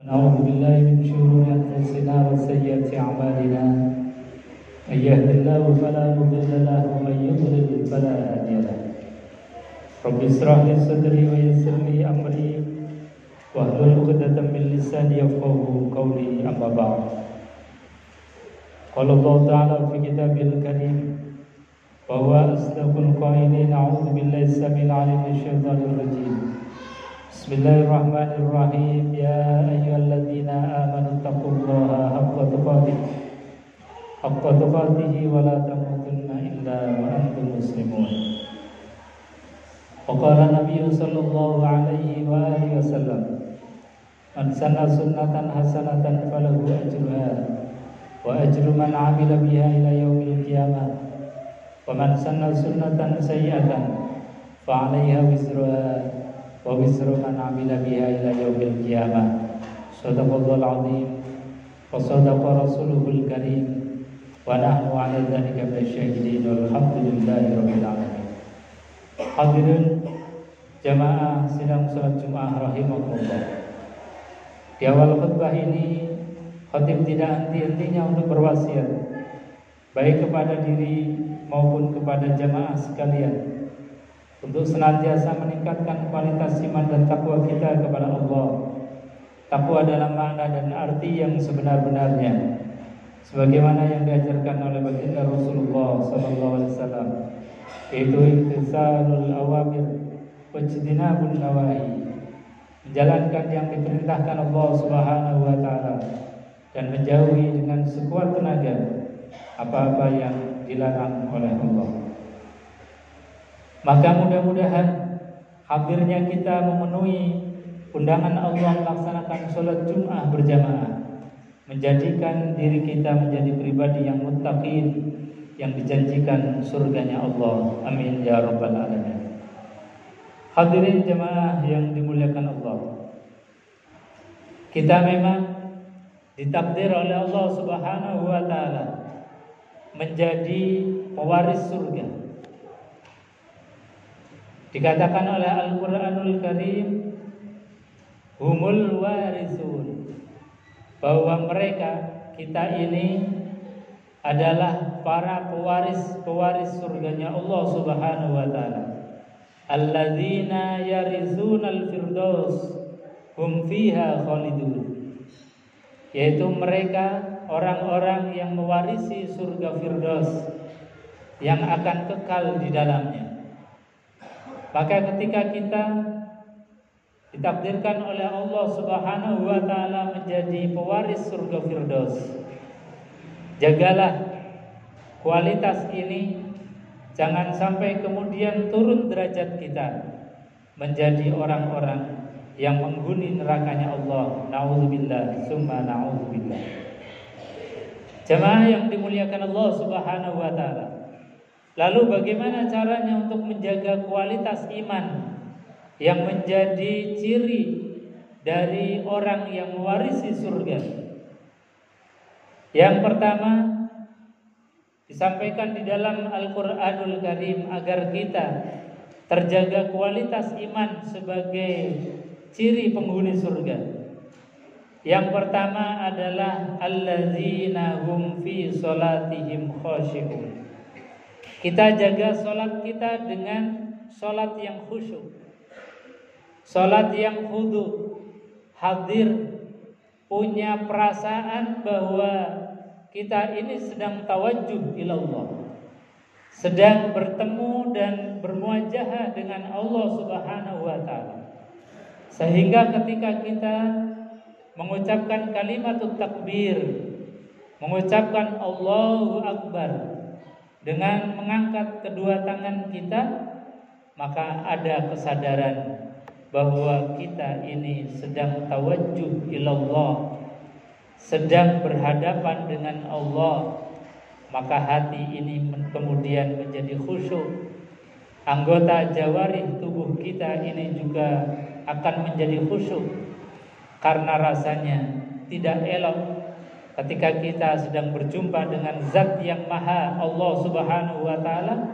نعوذ بالله من شرور أنفسنا وسيئات أعمالنا من يهد الله فلا مضل له ومن يضلل فلا هادي له رب اشرح لي صدري ويسر لي أمري واحلل عقدة من لساني يفقهوا قولي أما بعد قال الله تعالى في كتابه الكريم وهو أصدق القائلين أعوذ بالله السميع العليم من الشيطان الرجيم بسم الله الرحمن الرحيم يا أيها الذين آمنوا اتقوا الله حق تقاته ولا تموتن إلا وأنتم مسلمون وقال النبي صلى الله عليه وآله وسلم من سن سنة حسنة فله أجرها وأجر من عمل بها إلى يوم القيامة ومن سن سنة سيئة فعليها وزرها ووزر من عمل بها إلى يوم القيامة صدق الله العظيم وصدق رسوله الكريم ونحن على ذلك من الشاهدين والحمد لله رب العالمين. Hadirin jamaah sidang salat Jumat rahimakumullah. Di awal khutbah ini khatib tidak henti-hentinya untuk berwasiat baik kepada diri maupun kepada jamaah sekalian untuk senantiasa meningkatkan kualitas iman dan takwa kita kepada Allah. Takwa dalam makna dan arti yang sebenar-benarnya, sebagaimana yang diajarkan oleh baginda Rasulullah SAW, yaitu imtisalul awamir wajtinabun nawahi, menjalankan yang diperintahkan Allah Subhanahu wa taala dan menjauhi dengan sekuat tenaga apa-apa yang dilarang oleh Allah. Maka mudah-mudahan hadirnya kita memenuhi undangan Allah melaksanakan sholat Jum'ah berjamaah menjadikan diri kita menjadi pribadi yang muttaqin, yang dijanjikan surganya Allah. Amin ya rabbal alamin. Hadirin jemaah yang dimuliakan Allah, kita memang ditakdir oleh Allah Subhanahu wa taala menjadi pewaris surga. Dikatakan oleh Al-Quranul Karim, humul warisun, bahwa mereka, kita ini adalah para pewaris surganya Allah Subhanahu wa taala. Alladzina yarizunal firdaus hum fiha khalidun, yaitu mereka orang-orang yang mewarisi surga Firdaus yang akan kekal di dalamnya. Maka ketika kita ditakdirkan oleh Allah Subhanahu wa taala menjadi pewaris surga Firdaus, jagalah kualitas ini, jangan sampai kemudian turun derajat kita menjadi orang-orang yang menghuni nerakanya Allah. Nauzubillah summa nauzubillah. Jemaah yang dimuliakan Allah Subhanahu wa taala, lalu bagaimana caranya untuk menjaga kualitas iman yang menjadi ciri dari orang yang mewarisi surga? Yang pertama disampaikan di dalam Al-Quranul Karim agar kita terjaga kualitas iman sebagai ciri penghuni surga. Yang pertama adalah allazina hum fi sholatihim khashi'un. Kita jaga sholat kita dengan sholat yang khusyuk, sholat yang khudu, hadir, punya perasaan bahwa kita ini sedang tawajjuh ilallah, sedang bertemu dan bermuajahah dengan Allah Subhanahu wa taala. Sehingga ketika kita mengucapkan kalimatut takbir, mengucapkan Allahu Akbar dengan mengangkat kedua tangan kita, maka ada kesadaran bahwa kita ini sedang tawajjuh ilallah, sedang berhadapan dengan Allah. Maka hati ini kemudian menjadi khusyuk. Anggota jawarih tubuh kita ini juga akan menjadi khusyuk, karena rasanya tidak elok ketika kita sedang berjumpa dengan Zat yang Maha, Allah Subhanahu wa taala,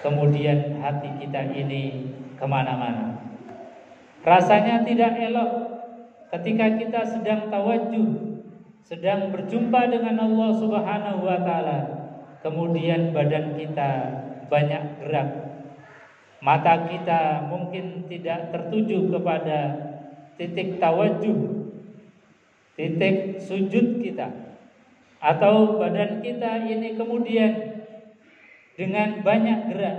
kemudian hati kita ini kemana-mana. Rasanya tidak elok ketika kita sedang tawajuh, sedang berjumpa dengan Allah Subhanahu wa taala, kemudian badan kita banyak gerak, mata kita mungkin tidak tertuju kepada titik tawajuh, titik sujud kita, atau badan kita ini kemudian dengan banyak gerak,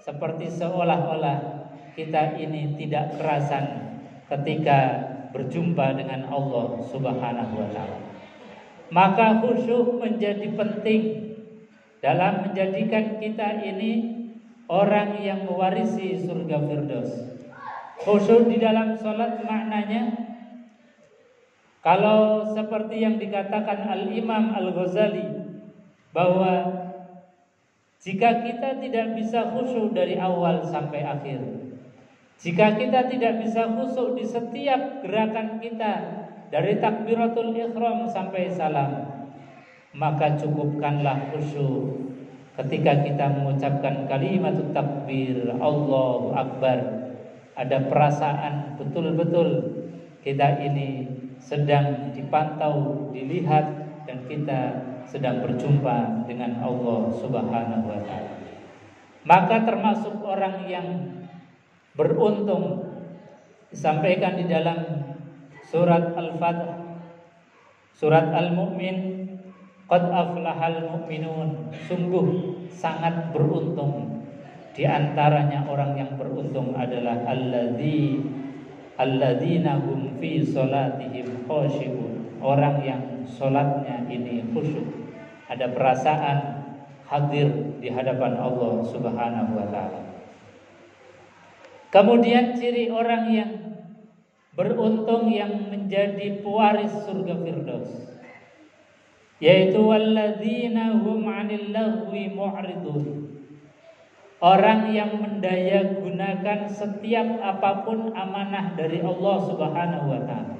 seperti seolah-olah kita ini tidak kerasan ketika berjumpa dengan Allah Subhanahu wa taala. Maka khusyuk menjadi penting dalam menjadikan kita ini orang yang mewarisi surga Firdaus. Khusyuk di dalam salat maknanya, kalau seperti yang dikatakan Al-Imam Al-Ghazali, bahwa jika kita tidak bisa khusyuk dari awal sampai akhir, jika kita tidak bisa khusyuk di setiap gerakan kita dari takbiratul ihram sampai salam, maka cukupkanlah khusyuk ketika kita mengucapkan kalimat takbir Allahu Akbar. Ada perasaan betul-betul kita ini sedang dipantau, dilihat, dan kita sedang berjumpa dengan Allah Subhanahu wa taala. Maka termasuk orang yang beruntung, disampaikan di dalam surat Al-Fatih, surat Al-Mu'min, qad aflahal mu'minun, sungguh sangat beruntung. Di antaranya orang yang beruntung adalah alladzina hum fi salatihim khashi'un, orang yang salatnya ini khusyuk, ada perasaan hadir di hadapan Allah Subhanahu wa taala. Kemudian ciri orang yang beruntung yang menjadi pewaris surga Firdaus, yaitu walladzina hum 'anil lagwi mu'ridun, orang yang mendaya gunakan setiap apapun amanah dari Allah Subhanahu wa taala.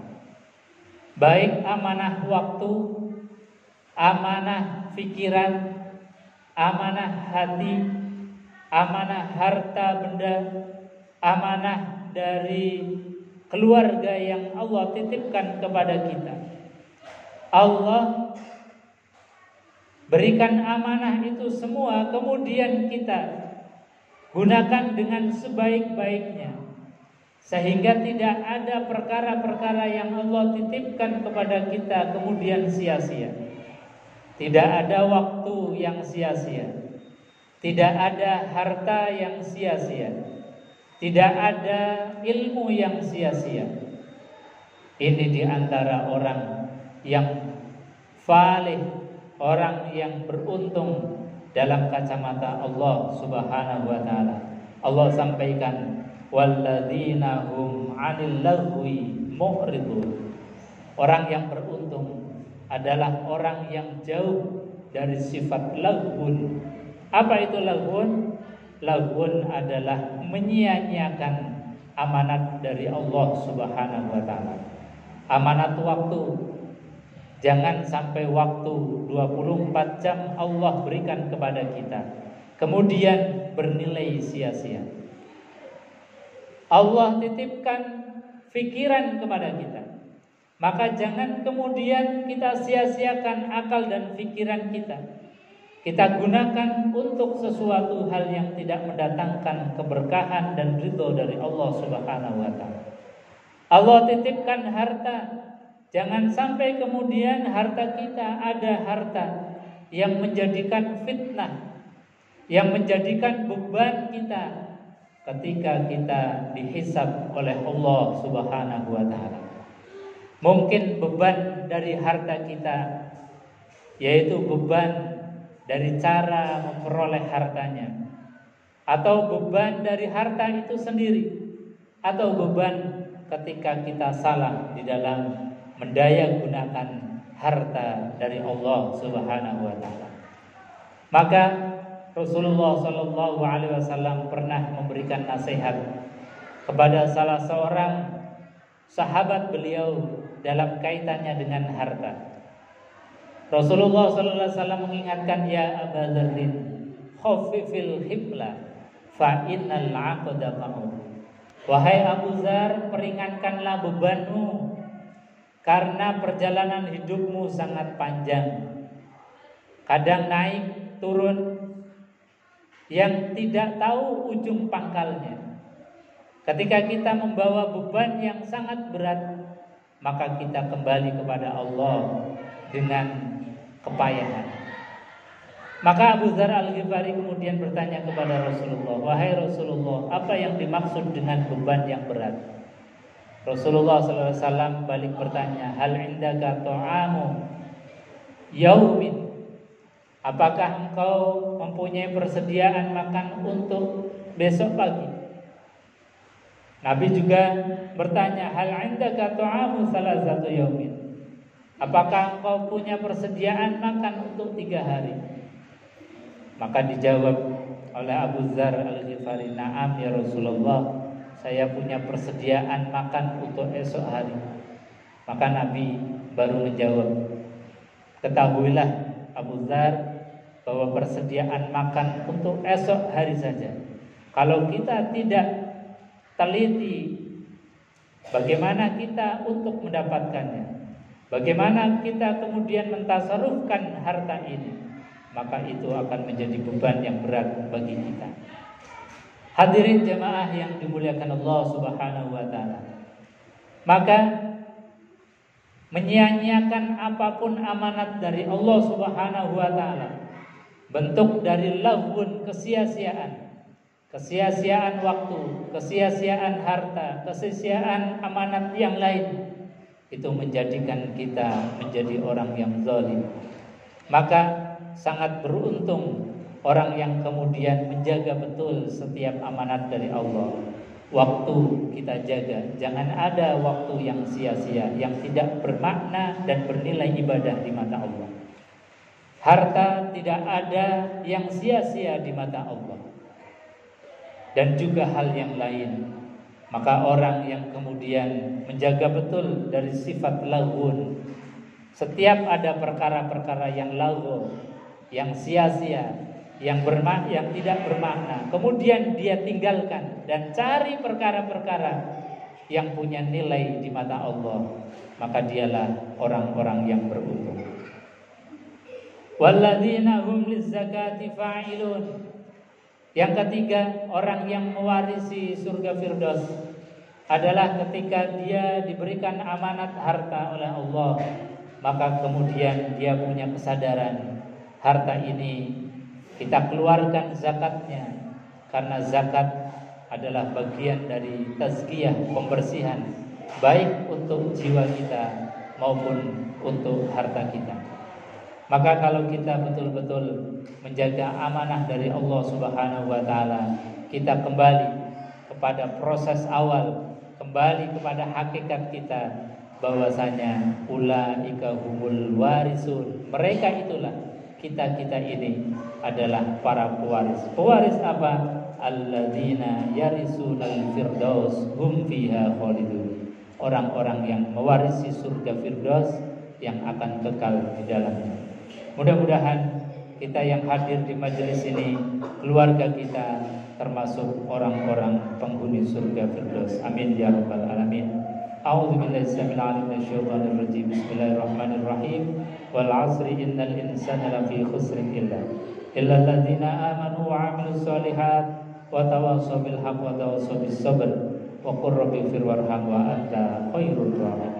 Baik amanah waktu, amanah pikiran, amanah hati, amanah harta benda, amanah dari keluarga yang Allah titipkan kepada kita. Allah berikan amanah itu semua, kemudian kita gunakan dengan sebaik-baiknya, sehingga tidak ada perkara-perkara yang Allah titipkan kepada kita kemudian sia-sia. Tidak ada waktu yang sia-sia, tidak ada harta yang sia-sia, tidak ada ilmu yang sia-sia. Ini diantara orang yang falih, orang yang beruntung dalam kacamata Allah Subhanahu wa taala. Allah sampaikan walladzina hum 'anil lagwi mu'ridun. Orang yang beruntung adalah orang yang jauh dari sifat laghun. Apa itu laghun? Laghun adalah menyia-nyiakan amanat dari Allah Subhanahu wa taala. Amanat waktu. Jangan sampai waktu 24 jam Allah berikan kepada kita kemudian bernilai sia-sia. Allah titipkan pikiran kepada kita, maka jangan kemudian kita sia-siakan akal dan pikiran kita. Kita gunakan untuk sesuatu hal yang tidak mendatangkan keberkahan dan ridho dari Allah Subhanahu wa taala. Allah titipkan harta, jangan sampai kemudian harta kita ada harta yang menjadikan fitnah, yang menjadikan beban kita ketika kita dihisab oleh Allah Subhanahu wa taala. Mungkin beban dari harta kita yaitu beban dari cara memperoleh hartanya, atau beban dari harta itu sendiri, atau beban ketika kita salah di dalam mendaya gunakan harta dari Allah Subhanahu wa taala. Maka Rasulullah sallallahu alaihi wasallam pernah memberikan nasihat kepada salah seorang sahabat beliau dalam kaitannya dengan harta. Rasulullah sallallahu alaihi wasallam mengingatkan, ya Aba Dzarrin, khaffifil hibla fa innal 'aqda qamud. Wahai Abu Dzar, peringankanlah bebanmu karena perjalanan hidupmu sangat panjang. Kadang naik, turun, yang tidak tahu ujung pangkalnya. Ketika kita membawa beban yang sangat berat, maka kita kembali kepada Allah dengan kepayahan. Maka Abu Dzar Al-Ghifari kemudian bertanya kepada Rasulullah, "Wahai Rasulullah, apa yang dimaksud dengan beban yang berat?" Rasulullah SAW balik bertanya, "Hal indaka ta'amu yaumin?" Apakah engkau mempunyai persediaan makan untuk besok pagi? Nabi juga bertanya, "Hal indaka ta'amu salasatu yaumin?" Apakah engkau punya persediaan makan untuk 3 hari? Maka dijawab oleh Abu Dzar Al-Ghifari, "Na'am ya Rasulullah, saya punya persediaan makan untuk esok hari." Maka Nabi baru menjawab, "Ketahuilah Abu Dzar, bahwa persediaan makan untuk esok hari saja, kalau kita tidak teliti bagaimana kita untuk mendapatkannya, bagaimana kita kemudian mentasarufkan harta ini, maka itu akan menjadi beban yang berat bagi kita." Hadirin jamaah yang dimuliakan Allah Subhanahu wa taala. Maka menyia-nyiakan apapun amanat dari Allah Subhanahu wa taala, bentuk dari lahun, kesia-siaan waktu, kesia-siaan harta, kesia-siaan amanat yang lain, itu menjadikan kita menjadi orang yang zalim. Maka sangat beruntung orang yang kemudian menjaga betul setiap amanat dari Allah. Waktu kita jaga, jangan ada waktu yang sia-sia, yang tidak bermakna dan bernilai ibadah di mata Allah. Harta tidak ada yang sia-sia di mata Allah. Dan juga hal yang lain. Maka orang yang kemudian menjaga betul dari sifat laghun, setiap ada perkara-perkara yang laghu, yang sia-sia, yang tidak bermakna, kemudian dia tinggalkan dan cari perkara-perkara yang punya nilai di mata Allah, maka dialah orang-orang yang beruntung. Walladzina hum lizzakati fa'ilun. Yang ketiga, orang yang mewarisi surga Firdaus adalah ketika dia diberikan amanat harta oleh Allah, maka kemudian dia punya kesadaran, harta ini kita keluarkan zakatnya, karena zakat adalah bagian dari tazkiyah, pembersihan, baik untuk jiwa kita maupun untuk harta kita. Maka kalau kita betul-betul menjaga amanah dari Allah Subhanahu wa taala, kita kembali kepada proses awal, kembali kepada hakikat kita, bahwasanya ulaika humul warisun. Mereka itulah, kita ini adalah para pewaris. Pewaris apa? Alladzina yarisunal firdaus hum fiha khalidun. Orang-orang yang mewarisi surga Firdaus yang akan kekal di dalamnya. Mudah-mudahan kita yang hadir di majelis ini, keluarga kita termasuk orang-orang penghuni surga Firdaus. Amin ya rabbal alamin. A'udzubillahi samil alim minasyaitonir rajim. Bismillahirrahmanirrahim. Wal 'asri innal insana lafi khusrin illa alladzina amanu wa 'amilus shalihat wa tawassaw bil haqqi wa tawassaw bis sabr wa qur rabbi fir warham wa anta khairur rahimin.